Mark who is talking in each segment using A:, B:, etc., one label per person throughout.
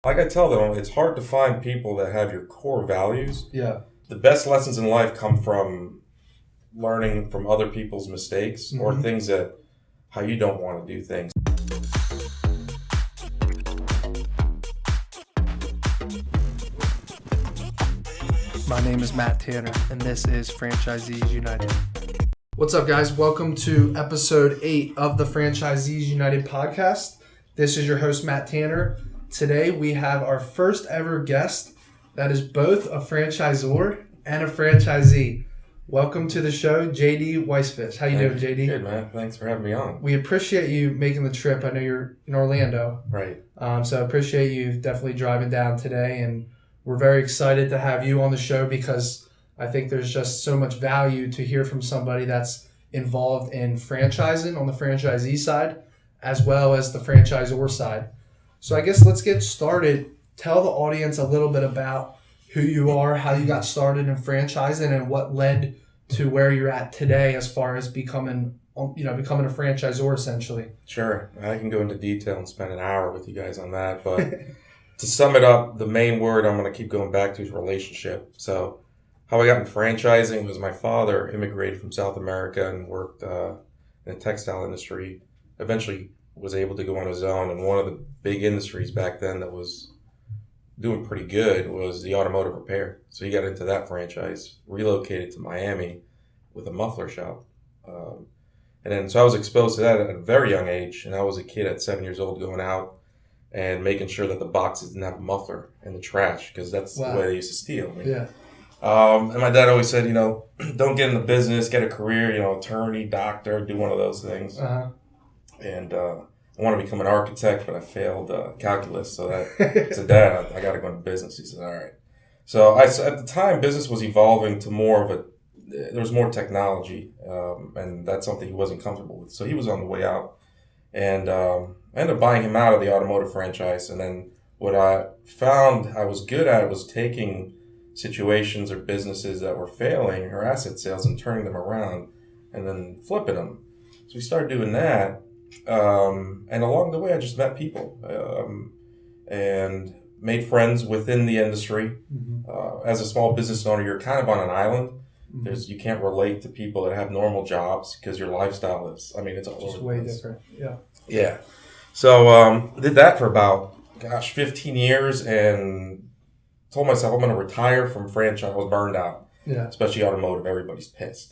A: Like I tell them, it's hard to find people that have your core values.
B: Yeah.
A: The best lessons in life come from learning from other people's mistakes or things that how you don't want to do things.
B: My name is Matt Tanner, and this is Franchisees United. What's up, guys? Welcome to episode 8 of the Franchisees United podcast. This is your host, Matt Tanner. Today, we have our first ever guest that is both a franchisor and a franchisee. Welcome to the show, JD Weisfish. How you doing, JD?
A: Good, man. Thanks for having me on.
B: We appreciate you making the trip. I know you're in Orlando.
A: Right.
B: So I appreciate you definitely driving down today, and we're very excited to have you on the show because I think there's just so much value to hear from somebody that's involved in franchising on the franchisee side as well as the franchisor side. So I guess let's get started. Tell the audience a little bit about who you are, how you got started in franchising, and what led to where you're at today as far as becoming a franchisor essentially.
A: Sure. I can go into detail and spend an hour with you guys on that, but to sum it up, the main word I'm going to keep going back to is relationship. So how I got in franchising was my father immigrated from South America and worked in the textile industry. Eventually was able to go on his own, and one of the big industries back then that was doing pretty good was the automotive repair. So he got into that franchise, relocated to Miami with a muffler shop. So I was exposed to that at a very young age, and I was a kid at 7 years old going out and making sure that the boxes didn't have a muffler in the trash, because that's the way they used to steal.
B: Yeah.
A: And my dad always said, don't get in the business, get a career, attorney, doctor, do one of those things.
B: Uh-huh.
A: And I want to become an architect, but I failed calculus. So I said, Dad, I got to go into business. He said, all right. So at the time, business was evolving to there was more technology, and that's something he wasn't comfortable with. So he was on the way out. And I ended up buying him out of the automotive franchise. And then what I found I was good at was taking situations or businesses that were failing or asset sales and turning them around and then flipping them. So we started doing that. And along the way, I just met people and made friends within the industry. Mm-hmm. As a small business owner, you're kind of on an island. Mm-hmm. You can't relate to people that have normal jobs because your lifestyle is, it's all
B: just way different. Yeah.
A: Yeah. So I did that for about, 15 years and told myself I'm going to retire from franchise. I was burned out. Yeah. Especially automotive. Everybody's pissed.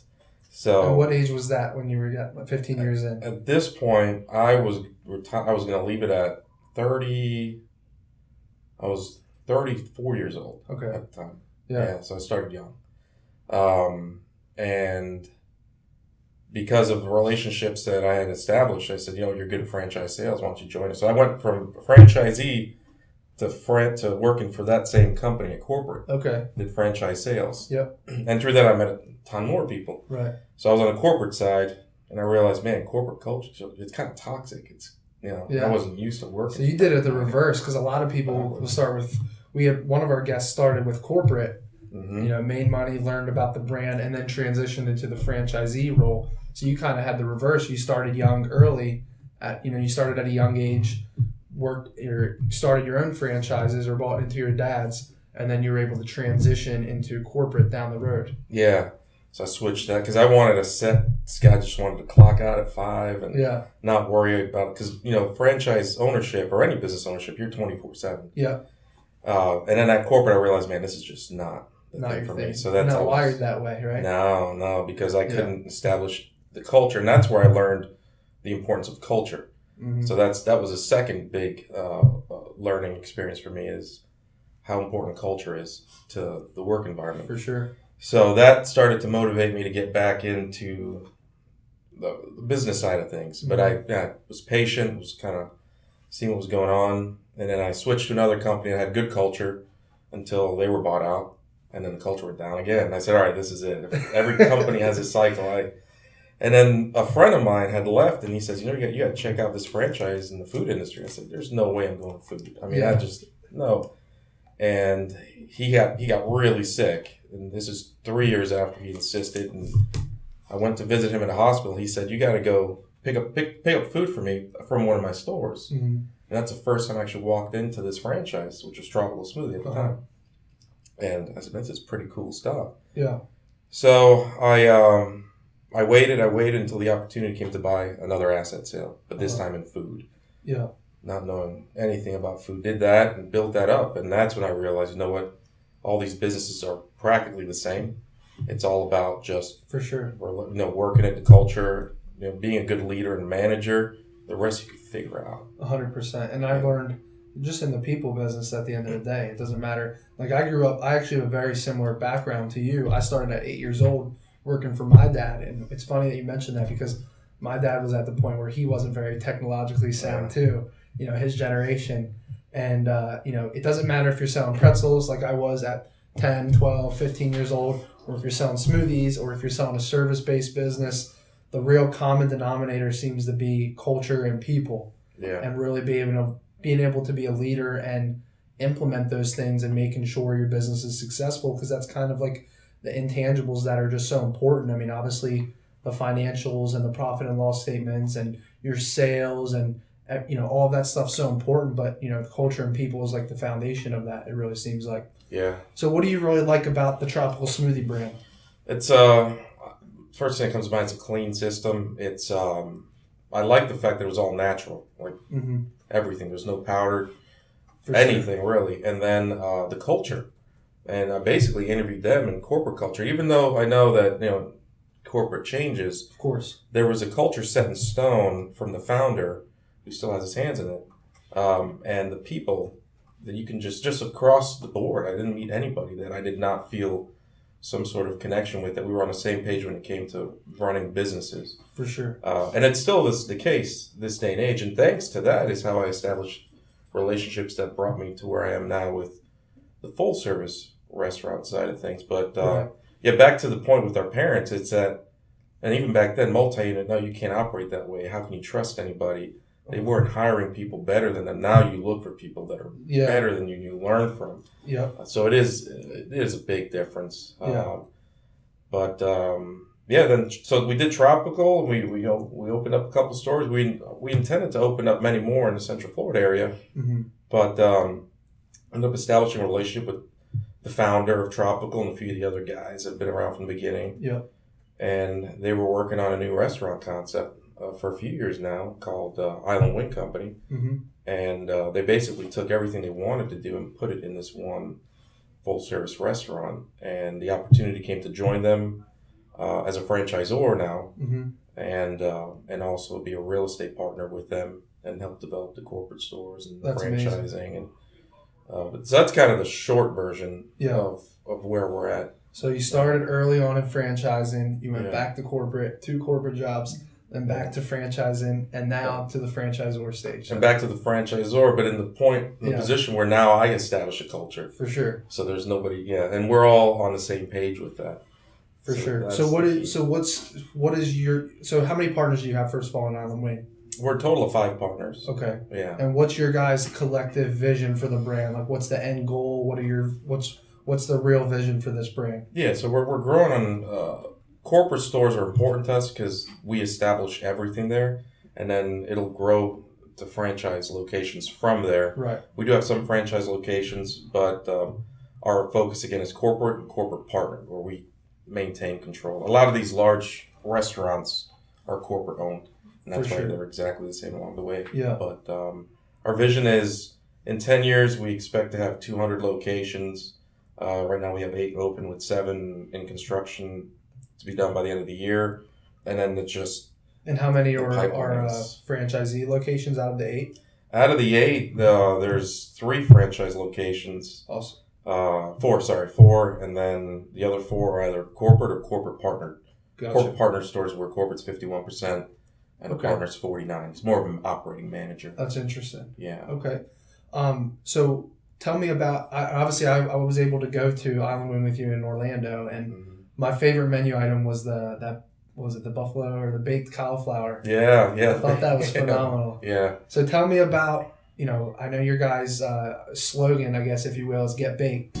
A: So,
B: and what age was that when you were 15 years in?
A: At this point, I was going to leave it at 30. I was 34 years old at the time. Yeah. So I started young. And because of the relationships that I had established, I said, you're good at franchise sales. Why don't you join us? So I went from franchisee to working for that same company at corporate. Okay. Did franchise sales. Yep. And through that, I met a ton more people. Right. So I was on the corporate side, and I realized, man, corporate culture, it's kind of toxic. I wasn't used to working.
B: So you did it the reverse, because a lot of people will start with, we had one of our guests started with corporate, made money, learned about the brand, and then transitioned into the franchisee role. So you kind of had the reverse. You started young early, you started at a young age, started your own franchises or bought into your dad's, and then you were able to transition into corporate down the road.
A: Yeah. So I switched that because I wanted a set schedule. I just wanted to clock out at 5 and not worry about it. Because, franchise ownership or any business ownership, you're 24/7. Yeah. And then at corporate, I realized, man, this is just not the thing for me. So that's
B: not wired that way, right?
A: No, because I couldn't establish the culture. And that's where I learned the importance of culture. Mm-hmm. So that was a second big learning experience for me, is how important culture is to the work environment.
B: For sure.
A: So that started to motivate me to get back into the business side of things. Mm-hmm. But I was patient, was kind of seeing what was going on. And then I switched to another company that had good culture until they were bought out. And then the culture went down again. And I said, all right, this is it. Every company has a cycle. And then a friend of mine had left, and he says, you got to check out this franchise in the food industry. I said, there's no way I'm going to food. No. And he got really sick. And this is 3 years after he insisted. And I went to visit him in the hospital. He said, you got to go pick up food for me from one of my stores.
B: Mm-hmm.
A: And that's the first time I actually walked into this franchise, which was Tropical Smoothie at the time. And I said, this is pretty cool stuff.
B: Yeah.
A: So I waited until the opportunity came to buy another asset sale, but this time in food.
B: Yeah.
A: Not knowing anything about food. Did that and built that up. And that's when I realized, you know what? All these businesses are practically the same. It's all about just
B: for sure,
A: working at the culture, being a good leader and manager. The rest you can figure out.
B: 100%. And I learned just in the people business at the end of the day, it doesn't matter. Like I grew up, I actually have a very similar background to you. I started at 8 years old working for my dad. And it's funny that you mentioned that because my dad was at the point where he wasn't very technologically sound too, his generation. And, it doesn't matter if you're selling pretzels like I was at 10, 12, 15 years old, or if you're selling smoothies, or if you're selling a service-based business, the real common denominator seems to be culture and people.
A: Yeah.
B: And really being able to be a leader and implement those things and making sure your business is successful, because that's kind of like the intangibles that are just so important. I mean, obviously the financials and the profit and loss statements and your sales and all of that stuff's so important, but the culture and people is like the foundation of that. It really seems like.
A: Yeah.
B: So what do you really like about the Tropical Smoothie brand?
A: It's first thing that comes to mind, it's a clean system. It's I like the fact that it was all natural, like everything. There's no powdered anything really. And then the culture, and I basically interviewed them in corporate culture. Even though I know that corporate changes,
B: of course, there
A: was a culture set in stone from the founder, who still has his hands in it, and the people that you can just across the board. I didn't meet anybody that I did not feel some sort of connection with, that we were on the same page when it came to running businesses.
B: For sure.
A: And it's still the case this day and age. And thanks to that is how I established relationships that brought me to where I am now with the full service restaurant side of things. But back to the point with our parents, it's that, and even back then, multi-unit, no, you can't operate that way. How can you trust anybody? They weren't hiring people better than them. Now you look for people that are better than you. You learn from.
B: Yeah.
A: So it is a big difference.
B: Yeah.
A: Then so we did Tropical. We opened up a couple stores. We intended to open up many more in the Central Florida area, but ended up establishing a relationship with the founder of Tropical and a few of the other guys that have been around from the beginning.
B: Yeah.
A: And they were working on a new restaurant concept for a few years now called Island Wing Company. And they basically took everything they wanted to do and put it in this one full-service restaurant. And the opportunity came to join them as a franchisor now, and also be a real estate partner with them and help develop the corporate stores and
B: that's
A: franchising.
B: Amazing.
A: And so that's kind of the short version of where we're at.
B: So you started early on in franchising. You went back to corporate, 2 corporate jobs, then back to franchising, and now to the franchisor stage.
A: And back to the franchisor, but in the position where now I establish a culture.
B: For sure.
A: So there's nobody, and we're all on the same page with that.
B: For sure. So how many partners do you have, first of all, in Island Wing?
A: We're a total of 5 partners.
B: Okay.
A: Yeah.
B: And what's your guys' collective vision for the brand? Like, what's the end goal? What's the real vision for this brand?
A: Yeah, so we're growing on corporate stores are important to us because we establish everything there, and then it'll grow to franchise locations from there.
B: Right.
A: We do have some franchise locations, but our focus again is corporate and corporate partner, where we maintain control. A lot of these large restaurants are corporate owned, and that's why they're exactly the same along the way.
B: Yeah.
A: But our vision is in 10 years we expect to have 200 locations. Right now we have 8 open with 7 in construction to be done by the end of the year, and then it's just.
B: And how many are franchisee locations out of the 8?
A: Out of the 8, there's 3 franchise locations.
B: Awesome.
A: 4, and then the other 4 are either corporate or corporate partner.
B: Gotcha.
A: Corporate partner stores where corporate's 51% and the partner's 49%. It's more of an operating manager.
B: That's interesting.
A: Yeah.
B: Okay. So tell me about. I was able to go to Island Wing with you in Orlando, and my favorite menu item was the buffalo or the baked cauliflower.
A: Yeah.
B: I thought that was phenomenal.
A: Yeah.
B: So tell me about. I know your guys' slogan, I guess, if you will, is "Get Baked."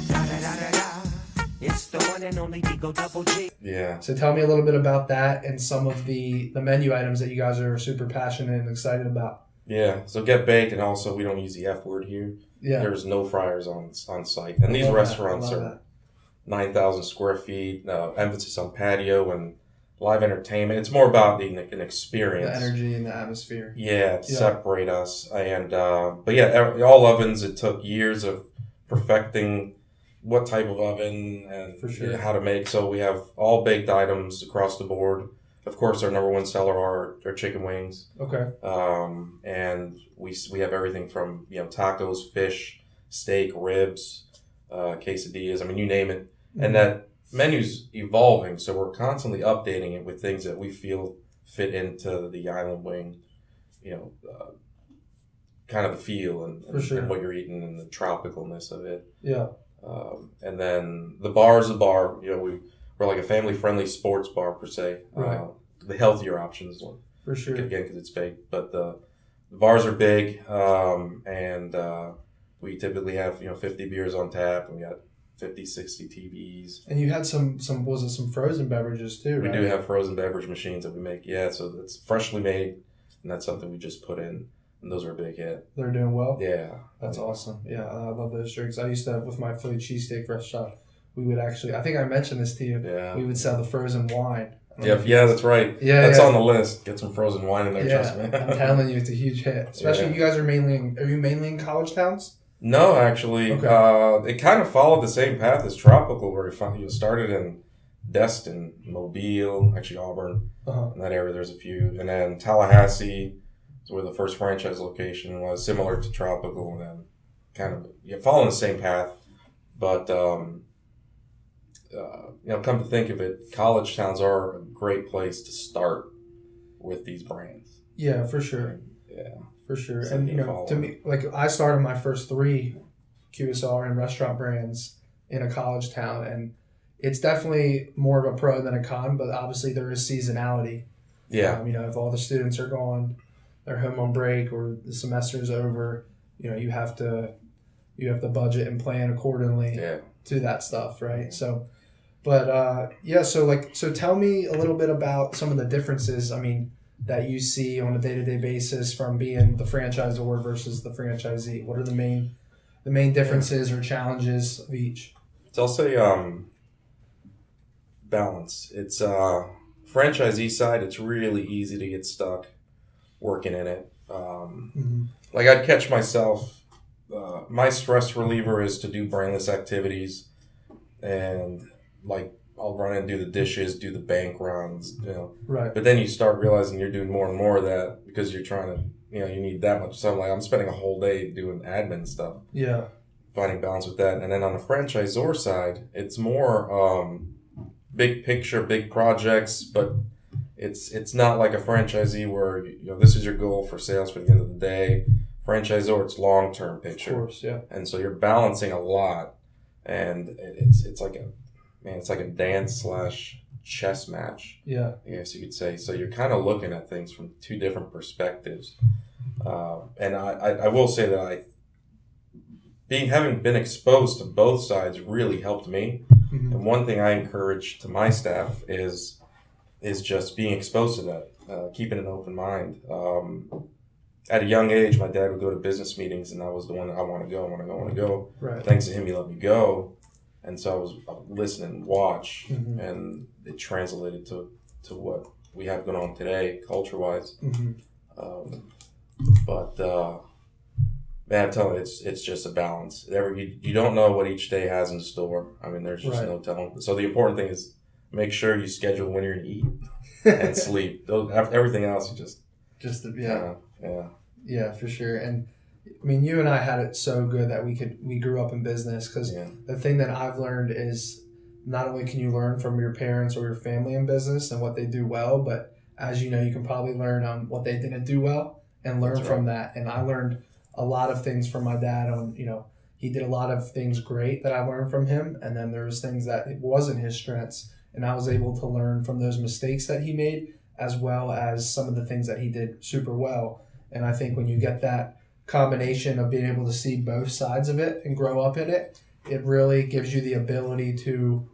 B: It's the
A: Yeah.
B: So tell me a little bit about that and some of the menu items that you guys are super passionate and excited about.
A: Yeah. So get baked, and also we don't use the F word here.
B: Yeah.
A: There's no fryers on site, and these restaurants are 9,000 square feet. Emphasis on patio and live entertainment. It's more about an experience,
B: the energy and the atmosphere.
A: Yeah, to separate us. And but yeah, all ovens. It took years of perfecting what type of oven and
B: For sure.
A: how to make. So we have all baked items across the board. Of course, our number one seller are our chicken wings.
B: Okay.
A: And we have everything from tacos, fish, steak, ribs, quesadillas. I mean, you name it.
B: Mm-hmm.
A: And that menu's evolving, so we're constantly updating it with things that we feel fit into the island wing, kind of the feel and what you're eating and the tropicalness of it.
B: Yeah.
A: And then the bar is a bar. We're like a family-friendly sports bar per se.
B: Right.
A: The healthier options one.
B: For sure.
A: Again, because it's baked. But the bars are big, and we typically have 50 beers on tap, and we got 50, 60 TVs.
B: And you had some frozen beverages too, right?
A: We do have frozen beverage machines that we make. Yeah, so it's freshly made, and that's something we just put in, and those are a big hit.
B: They're doing well?
A: Yeah.
B: That's awesome. Yeah, I love those drinks. I used to, with my Philly cheesesteak restaurant, we would actually, I think I mentioned this to you, we would sell the frozen wine.
A: Yeah, that's right.
B: Yeah,
A: that's on the list. Get some frozen wine in there, trust me.
B: I'm telling you, it's a huge hit. Especially you guys are you mainly in college towns?
A: No, actually, it kind of followed the same path as Tropical, where you started in Destin, Mobile, actually Auburn, in that area. There's a few, and then Tallahassee is where the first franchise location was, similar to Tropical, and then kind of following the same path. But come to think of it, college towns are a great place to start with these brands.
B: Yeah, for sure.
A: Yeah.
B: For sure. And, to me, like I started my first 3 QSR and restaurant brands in a college town, and it's definitely more of a pro than a con, but obviously there is seasonality.
A: Yeah.
B: If all the students are gone, they're home on break or the semester's over, you have to budget and plan accordingly to that stuff, right? So, but so tell me a little bit about some of the differences. I mean, that you see on a day-to-day basis from being the franchisor versus the franchisee? What are the main differences or challenges of each?
A: So I'll say balance. It's franchisee side, it's really easy to get stuck working in it. Like I'd catch myself, my stress reliever is to do brainless activities, and like I'll run and do the dishes, do the bank runs,
B: Right.
A: But then you start realizing you're doing more and more of that because you're trying to, you need that much. So I'm spending a whole day doing admin stuff.
B: Yeah.
A: Finding balance with that. And then on the franchisor side, it's more big picture, big projects, but it's not like a franchisee where, this is your goal for sales for the end of the day. Franchisor, it's long-term picture.
B: Of course, yeah.
A: And so you're balancing a lot, and it's like a dance/chess match.
B: Yeah.
A: I guess you could say. So you're kind of looking at things from 2 different perspectives. And I will say that having been exposed to both sides really helped me.
B: Mm-hmm.
A: And one thing I encourage to my staff is just being exposed to that, keeping an open mind. At a young age, my dad would go to business meetings, and I was the one that I want to go.
B: Right.
A: Thanks to him, he let me go. And so I would listen and watch, and it translated to what we have going on today, culture-wise. But man, I'm telling you, it's just a balance. You don't know what each day has in store. I mean, there's just no telling. So the important thing is make sure you schedule when you're going to eat and sleep. Everything else, you just
B: Yeah, for sure. And I mean, you and I had it so good that we grew up in business, because the thing that I've learned is not only can you learn from your parents or your family in business and what they do well, but as you know, you can probably learn on what they didn't do well and learn from that. And I learned a lot of things from my dad on, he did a lot of things great that I learned from him. And then there was things that it wasn't his strengths. And I was able to learn from those mistakes that he made, as well as some of the things that he did super well. And I think when you get that combination of being able to see both sides of it and grow up in it, it really gives you the ability to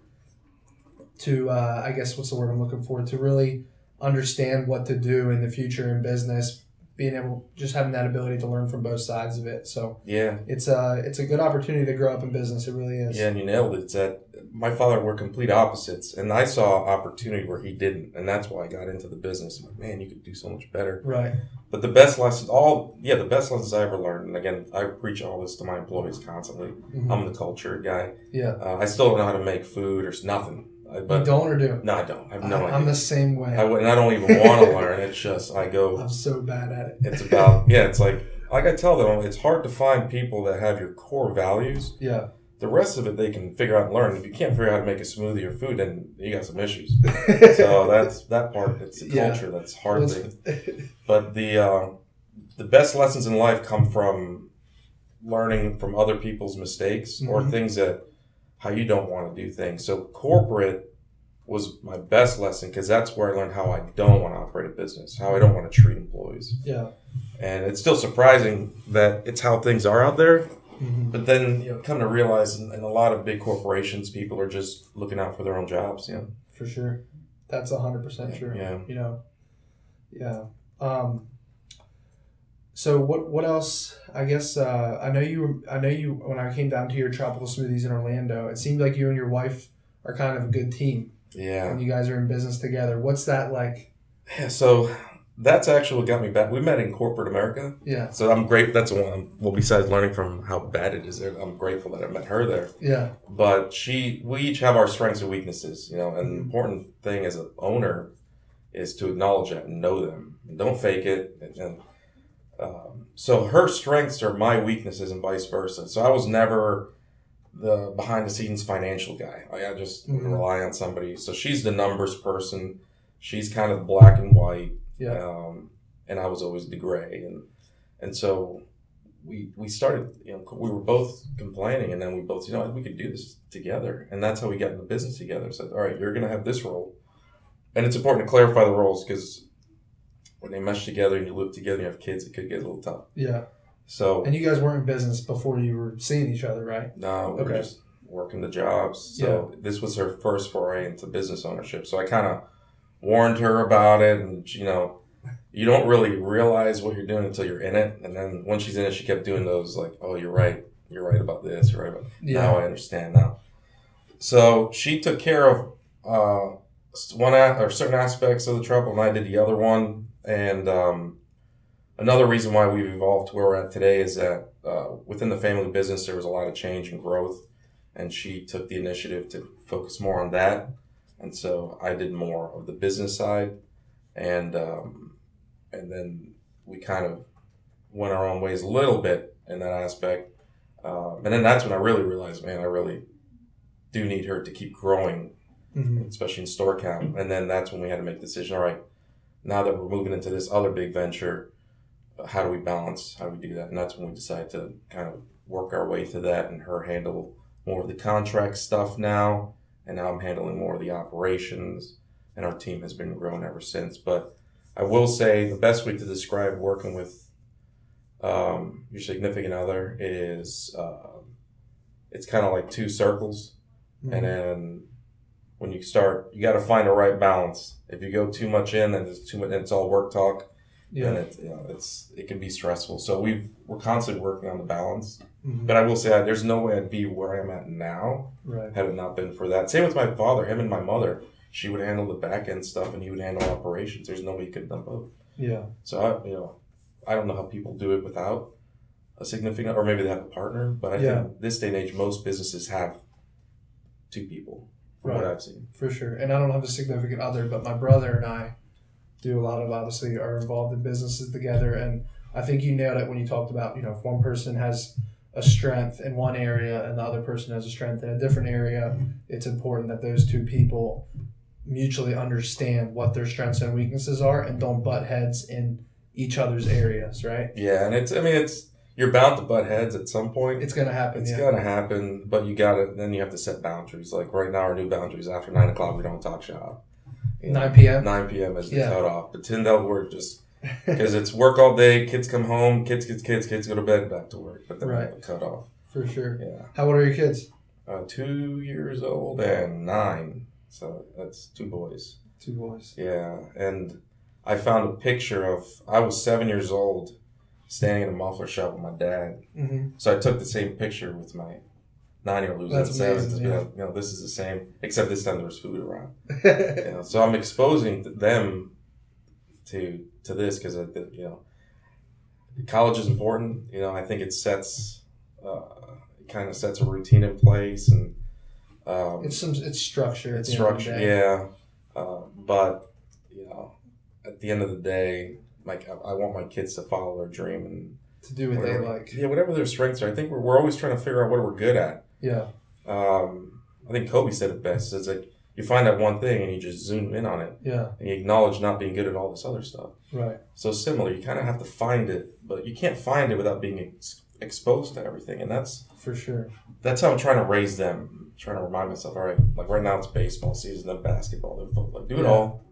B: to I guess what's the word I'm looking for, to really understand what to do in the future in business, being able, just having that ability to learn from both sides of it. So
A: Yeah.
B: it's a good opportunity to grow up in business. It really is.
A: Yeah, and you nailed it. It's that my father were complete opposites, and I saw opportunity where he didn't, and that's why I got into the business. I'm like, man, you could do so much better.
B: Right.
A: But the best lessons, the best lessons I ever learned, and again, I preach all this to my employees constantly.
B: Mm-hmm.
A: I'm the culture guy.
B: Yeah.
A: I still don't know how to make food or nothing.
B: But you don't or do?
A: No, I don't. I have no idea.
B: I'm the same way.
A: I don't even want to learn. It's just, I go.
B: I'm so bad at it.
A: It's about, it's like I tell them, it's hard to find people that have your core values.
B: Yeah.
A: The rest of it they can figure out and learn. If you can't figure out how to make a smoothie or food, then you got some issues. So that's that part. It's the culture that's hard. But the best lessons in life come from learning from other people's mistakes or things that how you don't want to do things. So corporate was my best lesson because that's where I learned how I don't want to operate a business, how I don't want to treat employees.
B: Yeah.
A: And it's still surprising that it's how things are out there.
B: Mm-hmm.
A: But then come to realize in a lot of big corporations, people are just looking out for their own jobs.
B: For sure. That's 100% true.
A: Yeah.
B: Yeah. So what else? I guess I know you. When I came down to your tropical smoothies in Orlando, it seemed like you and your wife are kind of a good team.
A: Yeah.
B: And you guys are in business together. What's that like?
A: Yeah. So that's actually what got me back. We met in corporate America.
B: Yeah.
A: So I'm great. That's one. Well, besides learning from how bad it is there, I'm grateful that I met her there.
B: Yeah.
A: But we each have our strengths and weaknesses. And the important thing as an owner is to acknowledge that and know them. And don't fake it. So her strengths are my weaknesses and vice versa. So I was never the behind the scenes financial guy. I just would rely on somebody. So she's the numbers person. She's kind of black and white.
B: Yeah.
A: And I was always the gray. And so we started, we were both complaining, and then we both, we could do this together. And that's how we got into business together. So, all right, you're going to have this role. And it's important to clarify the roles because when they mesh together and you live together and you have kids, it could get a little tough.
B: Yeah.
A: So.
B: And you guys weren't in business before you were seeing each other, right?
A: No, we were just working the jobs. So this was her first foray into business ownership. So I kind of warned her about it, and you don't really realize what you're doing until you're in it. And then when she's in it, she kept doing those like, oh, you're right about this, you're right about now I understand now. So she took care of certain aspects of the trouble, and I did the other one. And another reason why we've evolved to where we're at today is that within the family business there was a lot of change and growth, and she took the initiative to focus more on that. And so I did more of the business side, and then we kind of went our own ways a little bit in that aspect. And then that's when I really realized, man, I really do need her to keep growing, especially in store count. And then that's when we had to make the decision, all right, now that we're moving into this other big venture, how do we balance? How do we do that? And that's when we decided to kind of work our way to that, and her handle more of the contract stuff now. And now I'm handling more of the operations, and our team has been growing ever since. But I will say the best way to describe working with your significant other is it's kind of like two circles. And then when you start, you got to find the right balance. If you go too much in, and it's too much, and it's all work talk. Yeah. And it can be stressful. So we're constantly working on the balance. But I will say there's no way I'd be where I'm at now had it not been for that. Same with my father, him and my mother. She would handle the back end stuff, and he would handle operations. There's no way he could have done both. Yeah. So I don't know how people do it without a significant, or maybe they have a partner. But I think this day and age, most businesses have two people. From what I've seen.
B: For sure. And I don't have a significant other, but my brother and I do a lot of, obviously, are involved in businesses together. And I think you nailed it when you talked about, if one person has a strength in one area and the other person has a strength in a different area, it's important that those two people mutually understand what their strengths and weaknesses are and don't butt heads in each other's areas, right?
A: Yeah, and you're bound to butt heads at some point.
B: It's going to happen.
A: It's going to happen, but then you have to set boundaries. Like right now, our new boundaries, after 9 o'clock, we don't talk shop.
B: 9 p.m.?
A: 9 p.m. is the cutoff. But till that work, just because it's work all day, kids come home, kids go to bed, back to work. But then we have a cutoff.
B: For sure.
A: Yeah.
B: How old are your kids?
A: 2 years old and 9. So that's 2 boys.
B: 2 boys.
A: Yeah, and I found a picture of, I was 7 years old, standing in a muffler shop with my dad.
B: Mm-hmm.
A: So I took the same picture with my 9-year-old who's
B: That's
A: at 7
B: amazing,
A: to be
B: yeah.
A: like, this is the same, except this time there was food around. So I'm exposing them to this because college is important. I think it kind of sets a routine in place, and
B: it's structure.
A: It's structure, yeah. But at the end of the day, like I want my kids to follow their dream and
B: to do what they like.
A: Yeah, whatever their strengths are. I think we're always trying to figure out what we're good at.
B: Yeah.
A: I think Kobe said it best. It's like you find that one thing and you just zoom in on it.
B: Yeah.
A: And you acknowledge not being good at all this other stuff.
B: Right.
A: So similar, you kind of have to find it, but you can't find it without being exposed to everything, and that's
B: for sure.
A: That's how I'm trying to raise them. I'm trying to remind myself, all right, like right now it's baseball season, then basketball, then football, like do it all,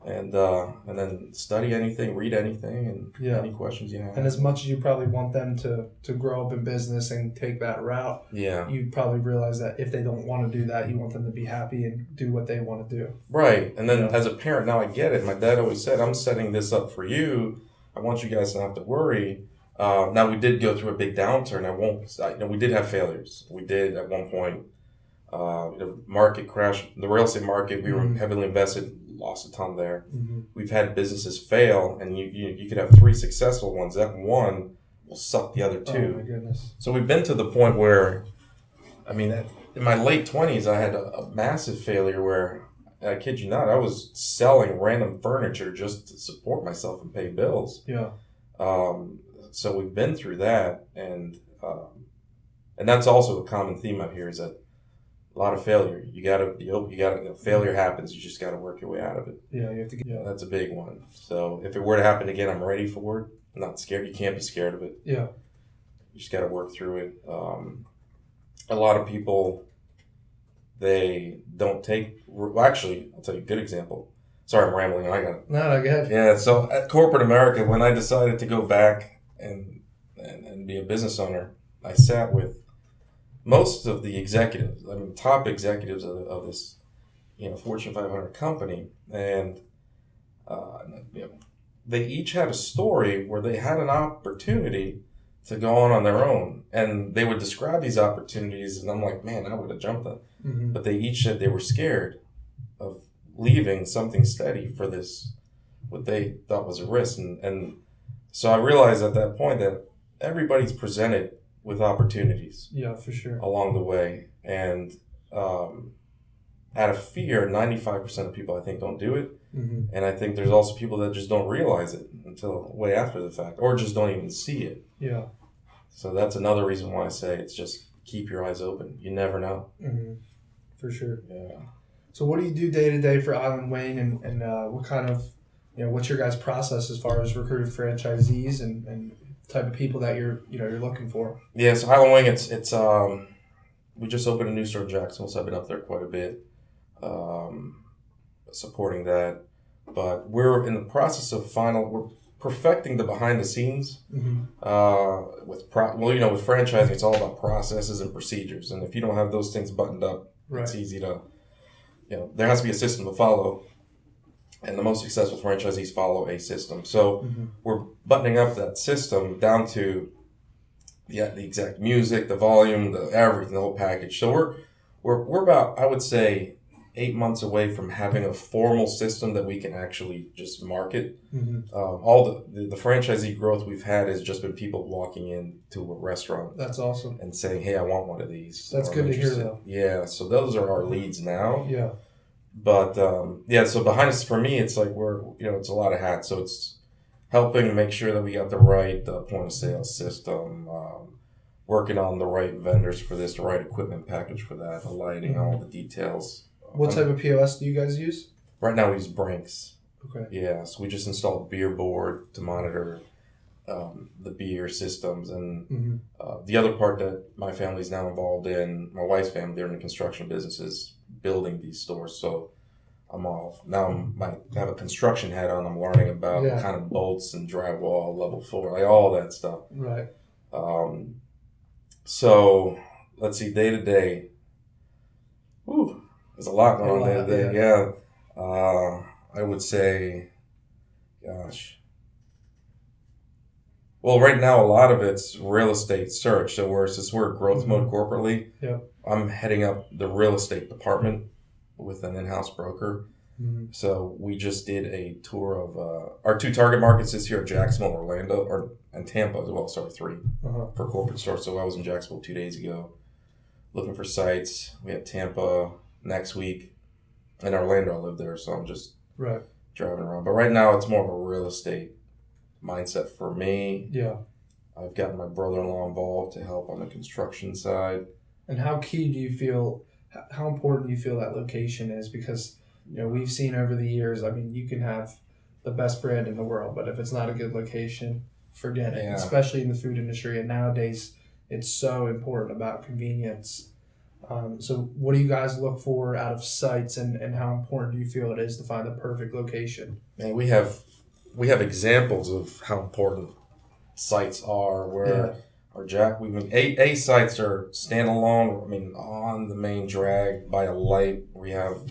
A: and then study anything, read anything, and any questions you have.
B: And as much as you probably want them to grow up in business and take that route, you probably realize that if they don't want to do that, you want them to be happy and do what they want to do.
A: Right. And then as a parent, now I get it. My dad always said, I'm setting this up for you. I want you guys to not have to worry. Now we did go through a big downturn. We did have failures. We did at one point. The market crashed. The real estate market, we were heavily invested, lost a ton there. Mm-hmm. We've had businesses fail, and you could have 3 successful ones. That one will suck the other 2.
B: Oh my goodness!
A: So we've been to the point where, in my late 20s, I had a massive failure where, I kid you not, I was selling random furniture just to support myself and pay bills.
B: Yeah.
A: So we've been through that, and that's also a common theme out here is that a lot of failure. You gotta failure happens. You just gotta work your way out of it.
B: Yeah, you have to get. Yeah.
A: That's a big one. So if it were to happen again, I'm ready for it. I'm not scared. You can't be scared of it.
B: Yeah.
A: You just gotta work through it. A lot of people, they don't take. Well, actually, I'll tell you a good example. Sorry, I'm rambling. I got it.
B: No, go ahead.
A: Yeah. So at corporate America, when I decided to go back and be a business owner, I sat with most of the executives, top executives of this, Fortune 500 company, and they each had a story where they had an opportunity to go on their own, and they would describe these opportunities, and I'm like, man, I would have jumped them. Mm-hmm. But they each said they were scared of leaving something steady for this, what they thought was a risk, and so I realized at that point that everybody's presented with opportunities.
B: Yeah, for sure. Along
A: the way. And out of fear, 95% of people, I think, don't do it. Mm-hmm. And I think there's also people that just don't realize it until way after the fact, or just don't even see it.
B: Yeah.
A: So that's another reason why I say it's just keep your eyes open. You never know.
B: Mm-hmm. For sure.
A: Yeah.
B: So what do you do day to day for Island Wing, and what kind of, what's your guys' process as far as recruiting franchisees and type of people that you're looking for?
A: Yeah, so Island Wing, it's we just opened a new store in Jacksonville, so I've been up there quite a bit, supporting that. But we're in the process of we're perfecting the behind the scenes. Mm-hmm. With franchising, it's all about processes and procedures, and if you don't have those things buttoned up, It's easy to, there has to be a system to follow. And the most successful franchisees follow a system. So we're buttoning up that system down to the exact music, the volume, the everything, the whole package. So we're about, I would say, 8 months away from having a formal system that we can actually just market. Mm-hmm. All the franchisee growth we've had has just been people walking into a restaurant.
B: That's awesome.
A: And saying, hey, I want one of these.
B: That's good to hear, though.
A: Yeah, so those are our leads now.
B: Yeah.
A: But so behind us, for me, it's like it's a lot of hats. So it's helping make sure that we got the right point of sale system, working on the right vendors for this, the right equipment package for that, the lighting, all the details.
B: What type of POS do you guys use?
A: Right now we use Brinks.
B: Okay.
A: Yeah, so we just installed a beer board to monitor the beer systems, and the other part that my family's now involved in, my wife's family, they're in the construction businesses, building these stores. So I have a construction hat on. I'm learning about kind of bolts and drywall, level 4, like all that stuff.
B: Right.
A: So let's see, day to day. there's a lot going on
B: lot,
A: there. Yeah. I would say, gosh. Well, right now a lot of it's real estate search. So since we're growth mode corporately, I'm heading up the real estate department with an in-house broker. So we just did a tour of our 2 target markets this year: Jacksonville, Orlando, and Tampa as well. Sorry, 3 for corporate stores. So I was in Jacksonville 2 days ago, looking for sites. We have Tampa next week, and Orlando. I live there, so I'm just driving around. But right now, it's more of a real estate mindset for me.
B: Yeah.
A: I've gotten my brother-in-law involved to help on the construction side.
B: And how important do you feel that location is? Because, we've seen over the years, I mean, you can have the best brand in the world, but if it's not a good location, forget it, especially in the food industry. And nowadays, it's so important about convenience. So what do you guys look for out of sites, and how important do you feel it is to find the perfect location?
A: Man, we have examples of how important sites are where A sites are standalone. I mean, on the main drag by a light, we have,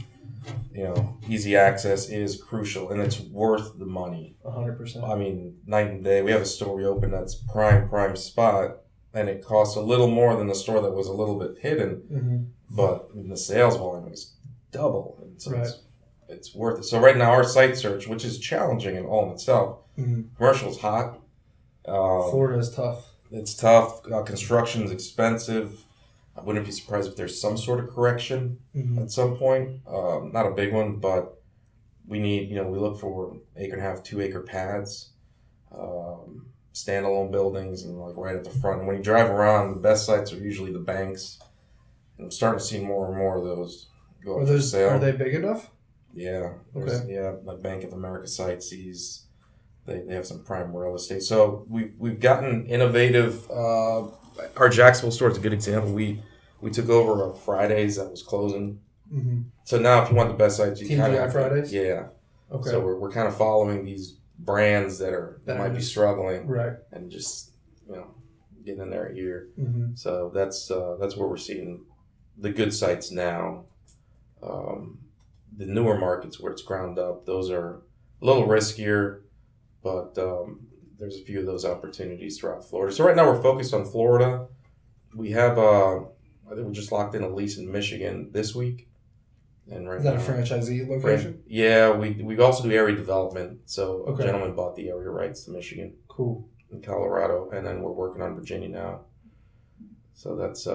A: easy access is crucial, and it's worth the money.
B: 100%.
A: I mean, night and day. We have a store we opened that's prime spot, and it costs a little more than the store that was a little bit hidden, but the sales volume is double, and so it's worth it. So right now, our site search, which is challenging in all in itself, commercial's hot.
B: Florida is tough.
A: It's tough. Construction is expensive. I wouldn't be surprised if there's some sort of correction at some point. Not a big one, but we need, we look for 1.5-acre, 2-acre pads, standalone buildings, and like right at the front. And when you drive around, the best sites are usually the banks. And I'm starting to see more and more of those go up for sale.
B: Are they big enough?
A: Yeah.
B: Okay.
A: Yeah, like Bank of America sites, they have some prime real estate. So we've gotten innovative. Our Jacksonville store is a good example. We took over on Fridays that was closing. So now if you want the best sites, you kind of have
B: Fridays.
A: Yeah.
B: Okay.
A: So we're kind of following these brands that might be struggling, and just getting in their ear. So that's where we're seeing the good sites now. The newer markets where it's ground up, those are a little riskier, but there's a few of those opportunities throughout Florida. So right now we're focused on Florida. We have I think we just locked in a lease in Michigan this week. And
B: is that a franchisee location?
A: Yeah, we also do area development. So a gentleman bought the area rights to Michigan.
B: Cool.
A: In Colorado, and then we're working on Virginia now. So that's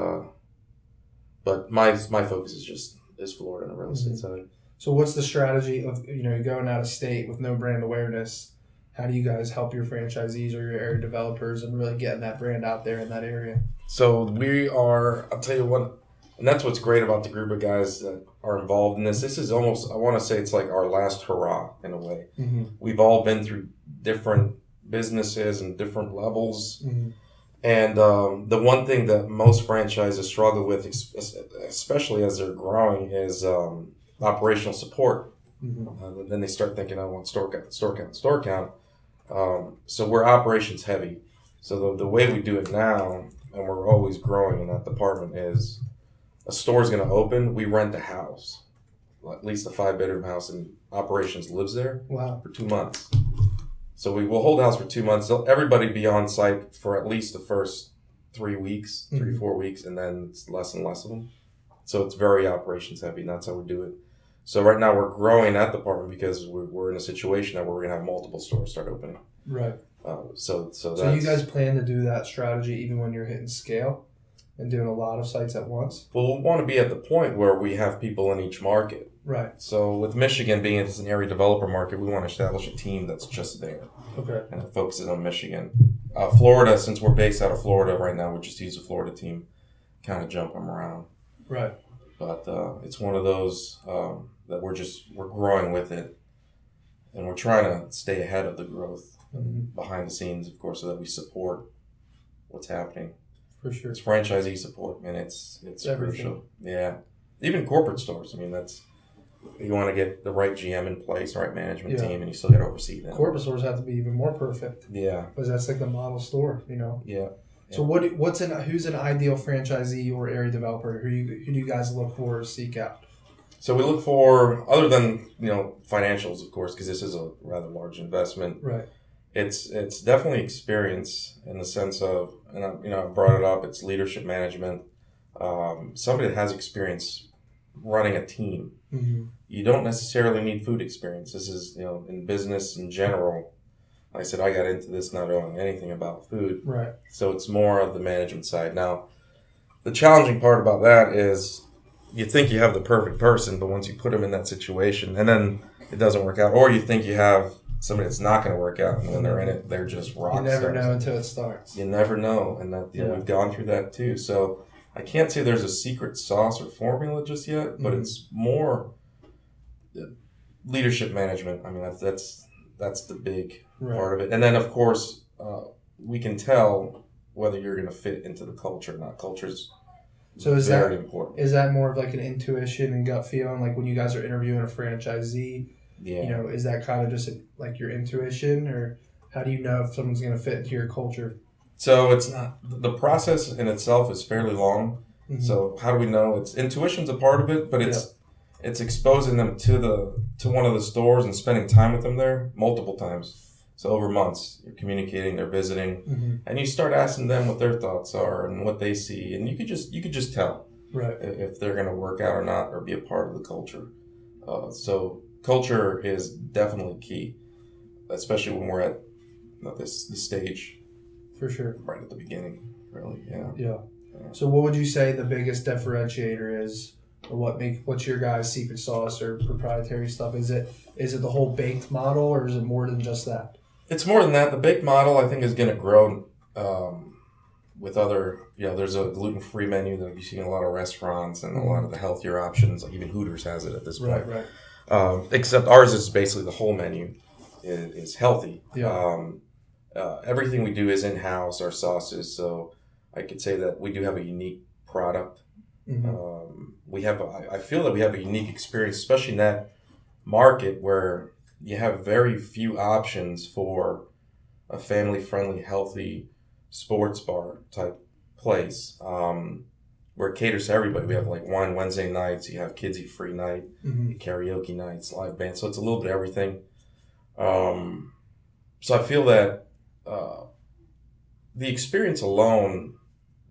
A: but my focus is Florida and the real estate side.
B: So what's the strategy of going out of state with no brand awareness? How do you guys help your franchisees or your area developers and really getting that brand out there in that area? So
A: I'll tell you what, and that's what's great about the group of guys that are involved in this. This is almost, I want to say it's like our last hurrah in a way. We've all been through different businesses and different levels. And the one thing that most franchises struggle with, especially as they're growing, is operational support. Then they start thinking, I want store count. So we're operations heavy. So the way we do it now, and we're always growing in that department, is a store's going to open, we rent a house, at least a 5-bedroom house, and operations lives there for 2 months. So we will hold the house for 2 months. Everybody be on site for at least the first 3 weeks, 3-4 weeks, and then it's less and less of them. So it's very operations heavy, and that's how we do it. So right now we're growing that department because we're in a situation where we're going to have multiple stores start opening.
B: Right.
A: So
B: you guys plan to do that strategy even when you're hitting scale and doing a lot of sites at once?
A: Well, we want to be at the point where we have people in each market.
B: Right.
A: So with Michigan being it's an area developer market, we want to establish a team that's just there.
B: Okay. And
A: it focuses on Michigan. Florida, since we're based out of Florida right now, we just use the Florida team, kind of jump them around.
B: Right.
A: But it's one of those that we're growing with it, and we're trying to stay ahead of the growth behind the scenes, of course, so that we support what's happening.
B: For sure.
A: It's franchisee support, and it's crucial. Yeah. Even corporate stores. I mean, you want to get the right GM in place, the right management team, and you still got to oversee them.
B: Corporate stores have to be even more perfect.
A: Yeah.
B: Because that's like the model store,
A: Yeah.
B: So who's an ideal franchisee or area developer? Who do you guys look for or seek out?
A: So we look for, other than financials, of course, because this is a rather large investment.
B: Right.
A: It's definitely experience in the sense of, and I brought it up. It's leadership management. Somebody that has experience running a team.
B: Mm-hmm.
A: You don't necessarily need food experience. This is in business in general. Like I said, I got into this not knowing anything about food.
B: Right.
A: So it's more of the management side. Now, the challenging part about that is you think you have the perfect person, but once you put them in that situation, and then it doesn't work out, or you think you have somebody that's not going to work out, and when they're in it, they're just rock stars.
B: You never know until it starts.
A: You never know, and that we've gone through that too. So I can't say there's a secret sauce or formula just yet, but it's more leadership management. I mean, that's the big part of it. And then, of course, we can tell whether you're going to fit into the culture or not. Culture's very important.
B: Is that more of like an intuition and gut feeling? Like when you guys are interviewing a franchisee, is that kind of just like your intuition, or how do you know if someone's going to fit into your culture?
A: So it's not, the process in itself is fairly long. Mm-hmm. So how do we know? It's intuition's a part of it, but it's exposing them to one of the stores and spending time with them there multiple times. So over months, you're communicating, they're visiting, and you start asking them what their thoughts are and what they see, and you could just tell if they're going to work out or not, or be a part of the culture. So culture is definitely key, especially when we're at this stage.
B: For sure.
A: Right at the beginning, really. Yeah.
B: Yeah. So what would you say the biggest differentiator is, or what's your guys' secret sauce or proprietary stuff? Is it the whole baked model, or is it more than just that?
A: It's more than that. The baked model, I think, is going to grow with other, there's a gluten-free menu that you see in a lot of restaurants and a lot of the healthier options. Like even Hooters has it at this point.
B: Right.
A: Except ours is basically the whole menu is healthy.
B: Yeah.
A: Everything we do is in-house, our sauces. So I could say that we do have a unique product. I feel that we have a unique experience, especially in that market where you have very few options for a family-friendly, healthy sports bar type place where it caters to everybody. We have like wine Wednesday nights, you have kids eat free night, karaoke nights, live band. So it's a little bit of everything. So I feel that the experience alone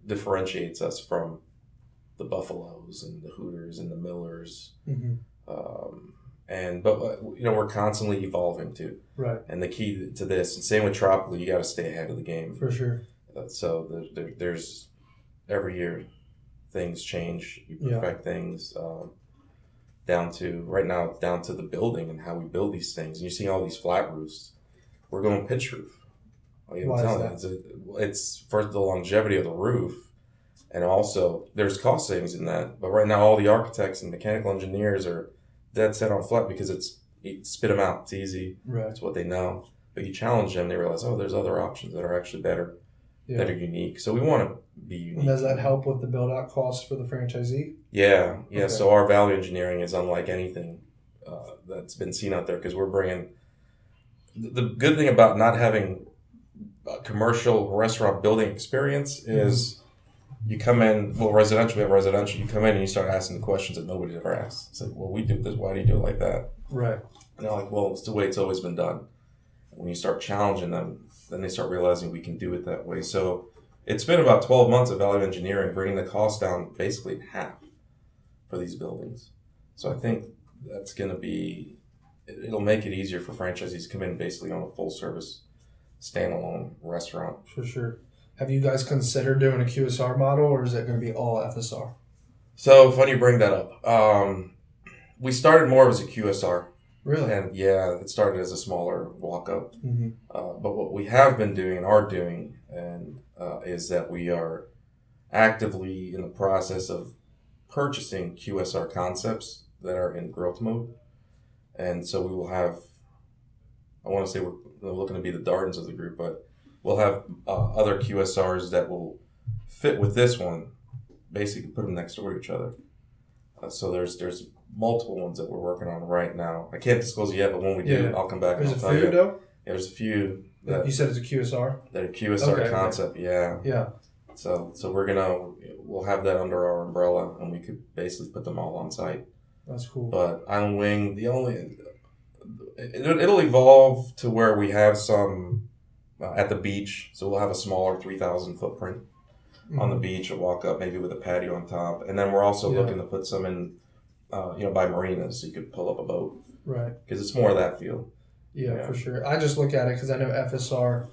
A: differentiates us from the Buffaloes and the Hooters and the Millers. But we're constantly evolving too.
B: Right.
A: And the key to this, and same with Tropical, you got to stay ahead of the game.
B: For sure.
A: So there's every year things change. You perfect things down to right now. It's down to the building and how we build these things. And you're seeing all these flat roofs. We're going pitch roof.
B: Why is that?
A: It's for the longevity of the roof. And also, there's cost savings in that. But right now, all the architects and mechanical engineers are dead set on flat because you spit them out. It's easy.
B: Right.
A: It's what they know. But you challenge them, they realize, there's other options that are actually better, that are unique. So we want to be unique.
B: And does that help with the build-out costs for the franchisee?
A: Yeah. Okay. So our value engineering is unlike anything that's been seen out there, because we're bringing... The good thing about not having a commercial restaurant building experience is... You come in, residential, we have residential, you come in and you start asking the questions that nobody's ever asked. It's like, we do this, why do you do it like that?
B: Right.
A: And they're like, it's the way it's always been done. When you start challenging them, then they start realizing we can do it that way. So it's been about 12 months of value engineering, bringing the cost down basically in half for these buildings. So I think that's going to be, it'll make it easier for franchisees to come in basically on a full service, standalone restaurant.
B: For sure. Have you guys considered doing a QSR model, or is it going to be all FSR?
A: So funny you bring that up. We started more as a QSR.
B: Really?
A: And it started as a smaller walk-up. But what we have been doing and are doing is that we are actively in the process of purchasing QSR concepts that are in growth mode. And so we will have, I want to say we're looking to be the Dardens of the group, but we'll have other QSRs that will fit with this one. Basically, put them next door to each other. So there's multiple ones that we're working on right now. I can't disclose it yet, but when we do, I'll come back and I'll tell you.
B: Though?
A: Yeah, there's a few.
B: You said it's a QSR?
A: That are QSR concept, yeah.
B: Yeah.
A: So we'll have that under our umbrella, and we could basically put them all on site.
B: That's cool.
A: But Island Wing, it'll evolve to where we have some at the beach. So we'll have a smaller 3,000 footprint on the beach. We'll walk up maybe with a patio on top. And then we're also looking to put some in, by marinas. So you could pull up a boat.
B: Right.
A: Because it's more of that feel.
B: Yeah, for sure. I just look at it because I know FSR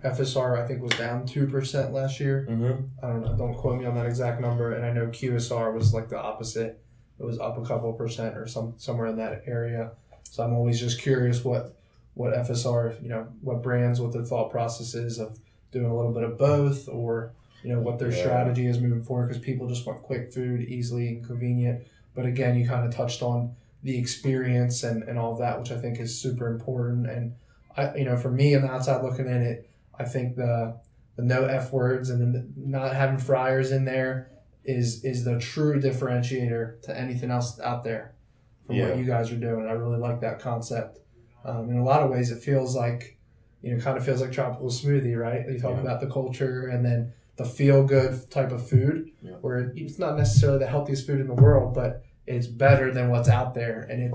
B: I think was down 2% last year.
A: Mm-hmm.
B: I don't know. Don't quote me on that exact number. And I know QSR was like the opposite. It was up a couple percent or somewhere in that area. So I'm always just curious what FSR, what brands, what their thought process is of doing a little bit of both, or what their strategy is moving forward, because people just want quick food, easily and convenient. But again, you kind of touched on the experience and all of that, which I think is super important. And for me on the outside looking in it, I think the no F words and the not having fryers in there is the true differentiator to anything else out there from what you guys are doing. I really like that concept. In a lot of ways, it feels like, kind of feels like tropical smoothie, right? You talk about the culture and then the feel good type of food, where it's not necessarily the healthiest food in the world, but it's better than what's out there, and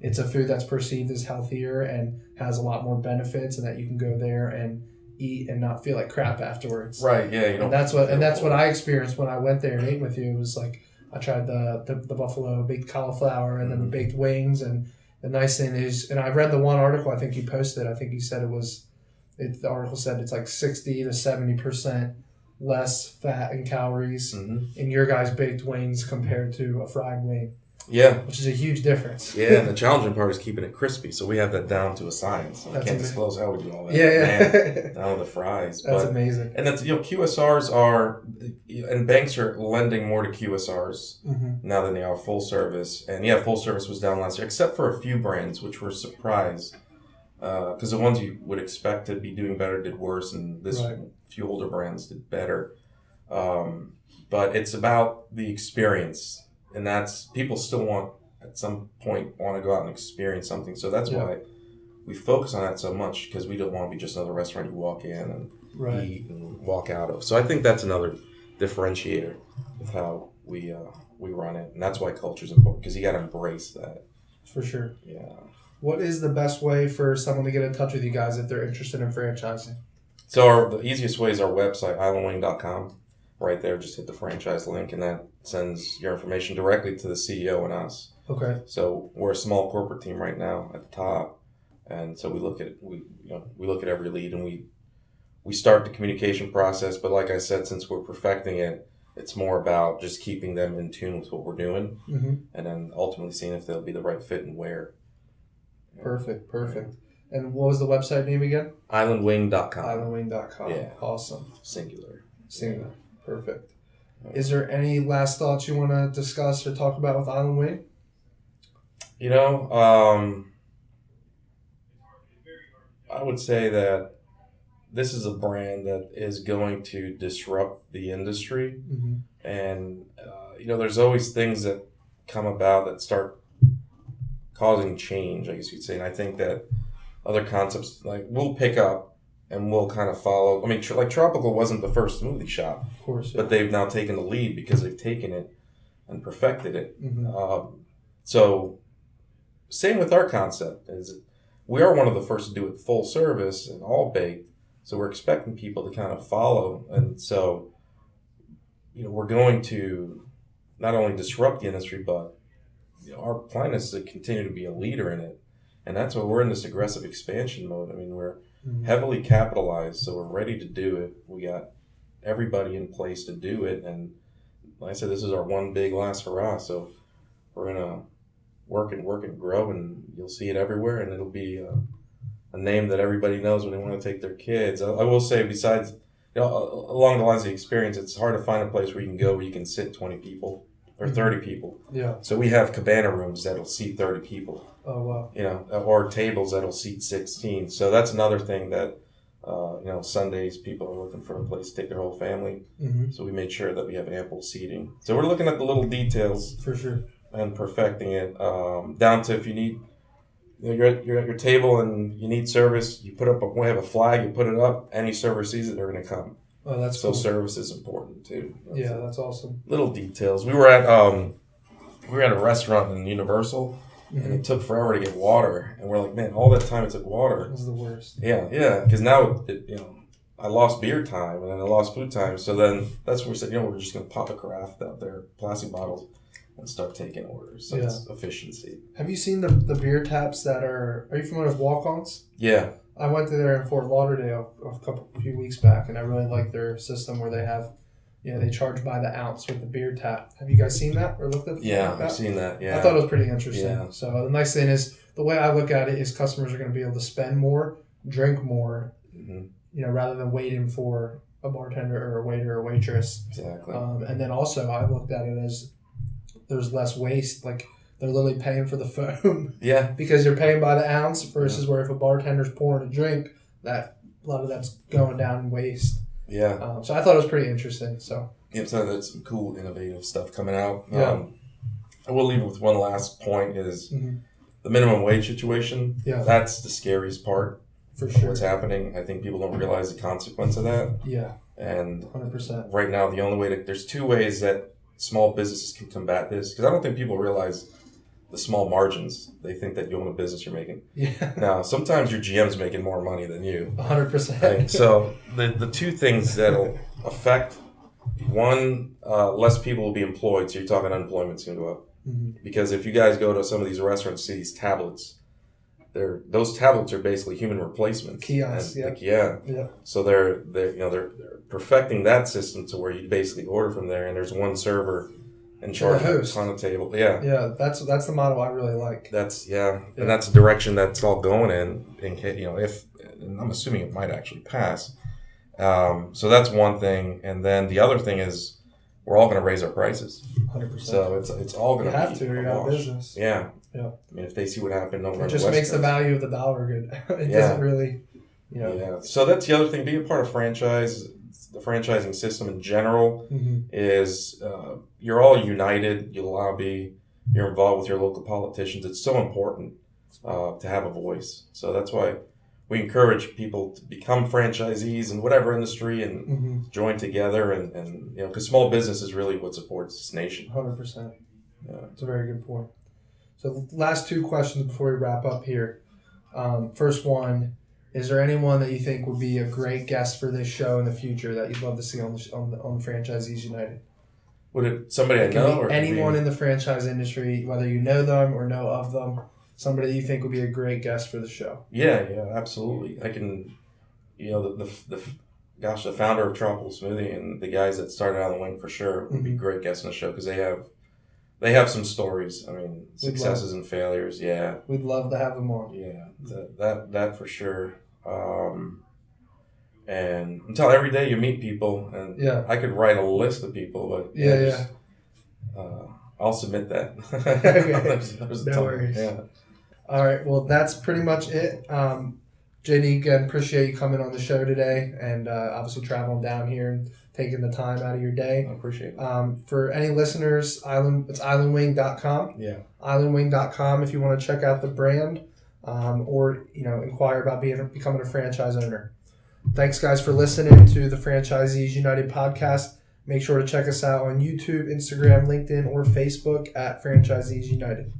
B: it's a food that's perceived as healthier and has a lot more benefits, and that you can go there and eat and not feel like crap afterwards.
A: Right. Yeah.
B: And that's what I experienced when I went there and ate with you. It was like I tried the buffalo baked cauliflower and then the baked wings, and the nice thing is, and I read the one article I think you posted. I think you said the article said it's like 60 to 70% less fat and calories in your guys' baked wings compared to a fried wing.
A: Yeah.
B: Which is a huge difference.
A: Yeah, and the challenging part is keeping it crispy, so we have that down to a science. I can't disclose how we do all that.
B: Yeah.
A: Down to the fries.
B: That's amazing.
A: And that's, QSRs are, and banks are lending more to QSRs now than they are full service. And full service was down last year, except for a few brands, which were surprised. Because the ones you would expect to be doing better did worse, and few older brands did better. But it's about the experience, and that's, people still at some point want to go out and experience something. So that's why we focus on that so much, because we don't want to be just another restaurant you walk in and eat and walk out of. So I think that's another differentiator with how we run it, and that's why culture is important, because you got to embrace that.
B: For sure.
A: Yeah.
B: What is the best way for someone to get in touch with you guys if they're interested in franchising?
A: So the easiest way is our website, islandwing.com. Right there, just hit the franchise link, and that sends your information directly to the CEO and us.
B: Okay.
A: So we're a small corporate team right now at the top, and so we look at every lead, and we start the communication process. But like I said, since we're perfecting it, it's more about just keeping them in tune with what we're doing, and then ultimately seeing if they'll be the right fit and where.
B: Perfect. And what was the website name again?
A: Islandwing.com.
B: Islandwing.com.
A: Yeah.
B: Awesome.
A: Singular.
B: Perfect. Is there any last thoughts you want to discuss or talk about with Island Wing?
A: I would say that this is a brand that is going to disrupt the industry. And, there's always things that come about that start causing change, I guess you'd say. And I think that other concepts, like, we'll pick up and we'll kind of follow. I mean, like Tropical wasn't the first smoothie shop,
B: of course,
A: but they've now taken the lead because they've taken it and perfected it. So same with our concept, is we are one of the first to do it full service and all baked. So we're expecting people to kind of follow. And so, we're going to not only disrupt the industry, but our plan is to continue to be a leader in it. And that's why we're in this aggressive expansion mode. I mean, we're heavily capitalized, so we're ready to do it. We got everybody in place to do it. And like I said, this is our one big last hurrah. So we're going to work and grow, and you'll see it everywhere. And it'll be a name that everybody knows when they want to take their kids. I will say, besides, along the lines of the experience, it's hard to find a place where you can go where you can sit 20 people. Or 30 people. Yeah. So we have cabana rooms that'll seat 30 people.
B: Oh, wow.
A: Or tables that'll seat 16. So that's another thing that, Sundays people are looking for a place to take their whole family. So we made sure that we have ample seating. So we're looking at the little details.
B: For sure.
A: And perfecting it. Down to if you need, you're at your table and you need service, we have a flag, you put it up, any server sees it, they're going to come.
B: Oh, that's cool.
A: So service is important too.
B: Yeah, that's awesome.
A: Little details. We were at we were at a restaurant in Universal, and it took forever to get water. And we're like, man, all that time it took water.
B: It was the worst.
A: Yeah, because now, I lost beer time, and then I lost food time. So then that's when we said, we're just going to pop a carafe out there, plastic bottles, and start taking orders. So it's efficiency.
B: Have you seen the beer taps that are you familiar with Walk-Ons?
A: Yeah.
B: I went to there in Fort Lauderdale a few weeks back, and I really like their system where they have, they charge by the ounce with the beer tap. Have you guys seen that or looked at that?
A: Yeah, I've seen that, yeah.
B: I thought it was pretty interesting.
A: Yeah.
B: So the nice thing is, the way I look at it is customers are going to be able to spend more, drink more, rather than waiting for a bartender or a waiter or waitress.
A: Exactly.
B: And then also I looked at it as there's less waste. Like, they're literally paying for the foam.
A: Yeah.
B: Because you're paying by the ounce versus where if a bartender's pouring a drink, a lot of that's going down in waste.
A: Yeah.
B: So I thought it was pretty interesting. So
A: so that's some cool, innovative stuff coming out.
B: Yeah.
A: I will leave with one last point is the minimum wage situation.
B: Yeah.
A: That's the scariest part.
B: For sure.
A: What's happening. I think people don't realize the consequence of that.
B: Yeah.
A: And
B: 100%.
A: Right now, the only way there's two ways that small businesses can combat this, because I don't think people realize the small margins. They think that you own a business you're making.
B: Yeah.
A: Now, sometimes your GM's making more money than you.
B: 100%.
A: Right? So the two things that'll affect, one, less people will be employed. So you're talking unemployment's going to go up. Because if you guys go to some of these restaurants, see these tablets, those tablets are basically human replacements.
B: Kiosks,
A: yeah. So they're perfecting that system to where you basically order from there, and there's one server in charge on the table. Yeah.
B: Yeah, that's the model I really like.
A: That's and that's the direction that's all going in. If and I'm assuming it might actually pass. So that's one thing, and then the other thing is we're all going to raise our prices.
B: 100%.
A: So it's all going to
B: have to. You're out of business.
A: Yeah.
B: Yeah.
A: I mean, if they see what happened over
B: it just makes the value of the dollar good. It doesn't really,
A: Yeah. So that's the other thing. Being a part of franchise, the franchising system in general is you're all united. You lobby. You're involved with your local politicians. It's so important to have a voice. So that's why we encourage people to become franchisees in whatever industry and join together. And because small business is really what supports this nation.
B: 100%.
A: Yeah.
B: That's a very good point. So last two questions before we wrap up here. First one, is there anyone that you think would be a great guest for this show in the future that you'd love to see on Franchisees United?
A: Would it somebody I know? Or
B: anyone in the franchise industry, whether you know them or know of them, somebody that you think would be a great guest for the show?
A: Yeah, absolutely. I can, the founder of Tropical Smoothie and the guys that started on the wing for sure would be great guests on the show because they have some stories. I mean, successes and failures. Yeah,
B: we'd love to have them on.
A: Yeah, that for sure. And until every day you meet people, and I could write a list of people, but I'll submit that.
B: No worries. Yeah. All right. Well, that's pretty much it. JD, again, appreciate you coming on the show today, and obviously traveling down here and taking the time out of your day.
A: I appreciate it.
B: For any listeners, it's islandwing.com.
A: Yeah.
B: Islandwing.com if you want to check out the brand or inquire about becoming a franchise owner. Thanks, guys, for listening to the Franchisees United podcast. Make sure to check us out on YouTube, Instagram, LinkedIn, or Facebook at Franchisees United.